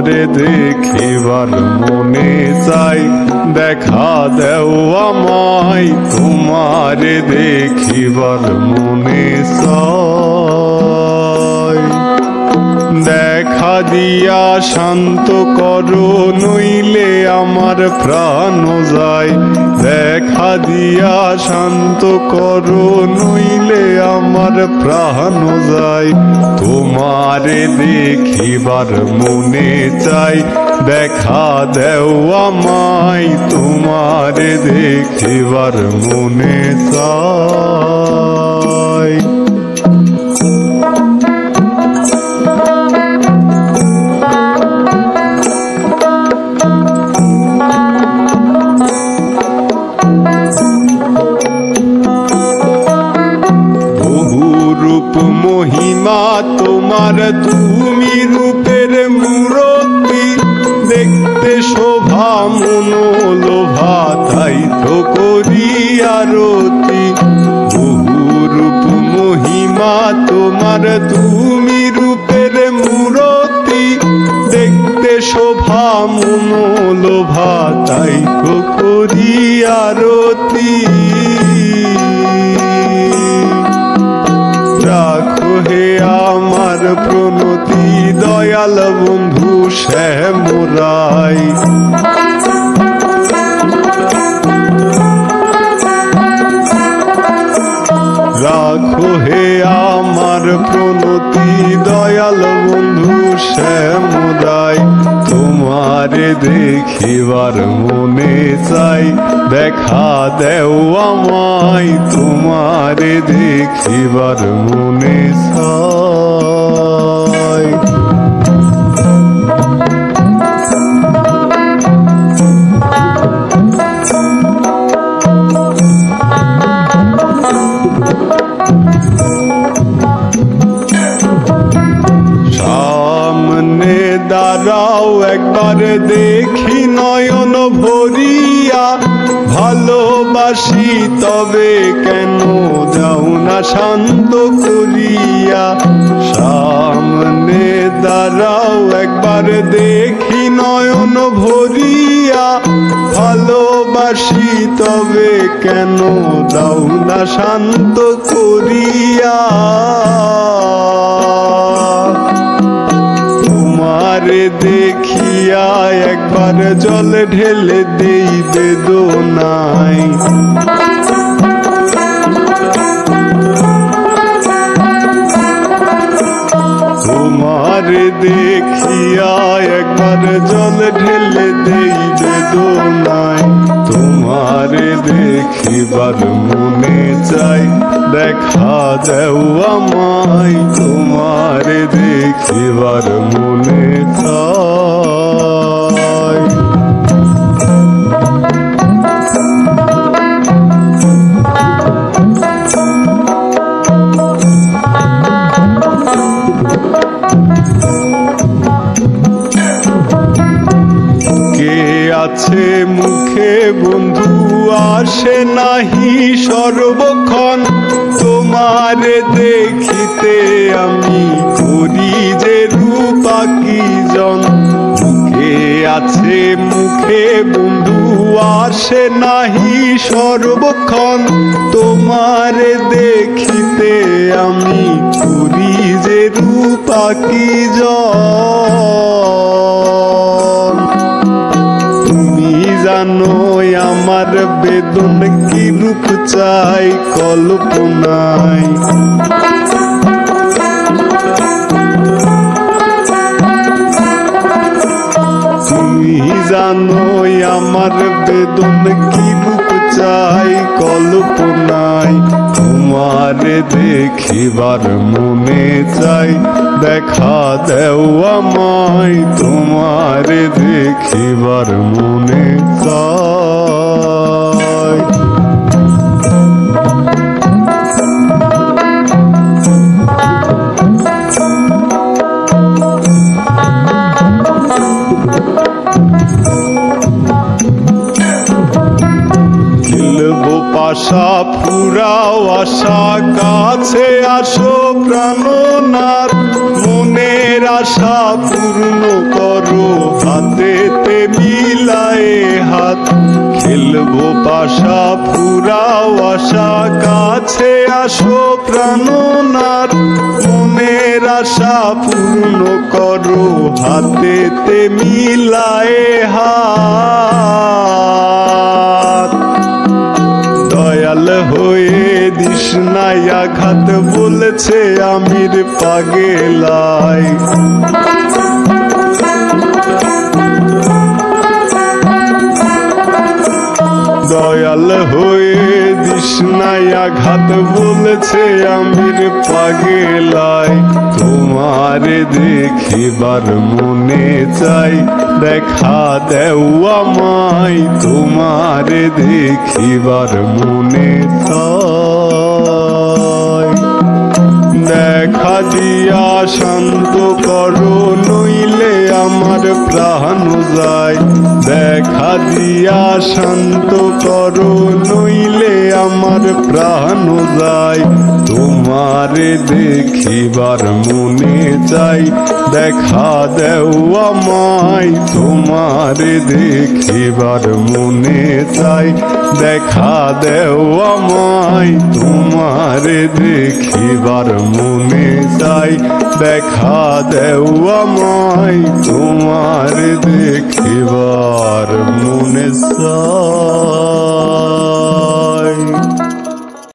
তোমারে দেখিবার মনে চাই, দেখা দেও আমায় তোমারে দেখিবার মনে চাই। দেখা দিয়া শান্ত করো নইলে আমার প্রাণ যায়, দেখা দিয়া শান্ত করো নইলে আমার প্রাণ যায়। তোমারে দেখিবার মনে চাই, দেখা দেও আমায় তোমারে দেখিবার মনে চাই। মহিমা তোমার তুমি রূপের মূরতি, দেখতে শোভা মনোলোভা তাই তো করি আরতি। বহু রূপ মহিমা তোমার তুমি রূপের মূরতি, দেখতে শোভা মনোলোভা তাই তো করি আরতি। রাখো হে আমার প্রণতি দয়াল বন্ধু শ্যামরাই। রাখো হে আমার প্রণতি দয়াল বন্ধু শ্যামরাই। তোমারে দেখিবার মনে চাই, দেখা দেও আমায় তোমারে দেখিবার মনে চাই। সামনে দাঁড়াও একবার দেখি নয়ন ভরিয়া, ভালোবাসি তবে কেন যাও না শান্ত করিয়া। সামনে দাঁড়াও একবার দেখি নয়ন ভরিয়া, ভালোবাসি তবে কেন যাও না শান্ত করিয়া। তোমারে দেখিয়া একবার জল ঢেলে দেই বেদনায়। তোমারে দেখিয়া একবার জল ঢেলে দেই বেদনায়। তোমারে দেখিবার মনে চাই, দেখা দেও আমায় তোমারে দেখিবার মনে চাই। আছে মুখে বন্ধু আসে নাহি সর্বক্ষণ, তোমারে দেখিতে আমি করি যে রূপাকিজন। মুখে আছে মুখে বন্ধু আসে নাহি সর্বক্ষণ, তোমারে দেখিতে আমি করি যে রূপাকিজন। জানো আমার বেদন কি রূপ চাই কল্পনায়। তুমি জানো আমার বেদন কি রূপ চাই কল্পনায়। তোমারে দেখিবার মনে চাই, দেখা দেও আমায় তোমারে দেখিবার মনে চাই। আশা ফুরাও আশা কাছে আসো প্রাণনাথ, মনে মনের আশা পূর্ণ করো, হাতেতে মিলায়ে হাত। খেলবো পাশা ফুরাও আশা, কাছে আসো প্রাণনাথ। মনের আশা পূর্ণ করো, হাতেতে মিলায়ে হাত। দয়াল হয়ে দিস নাই আঘাত, বলেছে আমির পাগেলাই। দয়াল হয়ে দিস নাই আঘাত, বলেছে আমির পাগেলাই। তোমারে দেখিবার মনে চাই, দেখা দেও আমায়। তোমারে দেখিবার মনে চাই। দেখা দিয়া শান্ত করো, নইলে আমার প্রাণ যায়। দেখা দিয়া শান্ত করো, নইলে আমার প্রাণ যায়। তোমারে দেখিবার মনে চাই, দেখা দেও আমায়। তোমারে দেখিবার মনে চাই, দেখা দেও আমায়। তোমারে দেখিবার মনে চাই, দেখা দেও আমায়। তোমারে দেখিবার মনে চাই।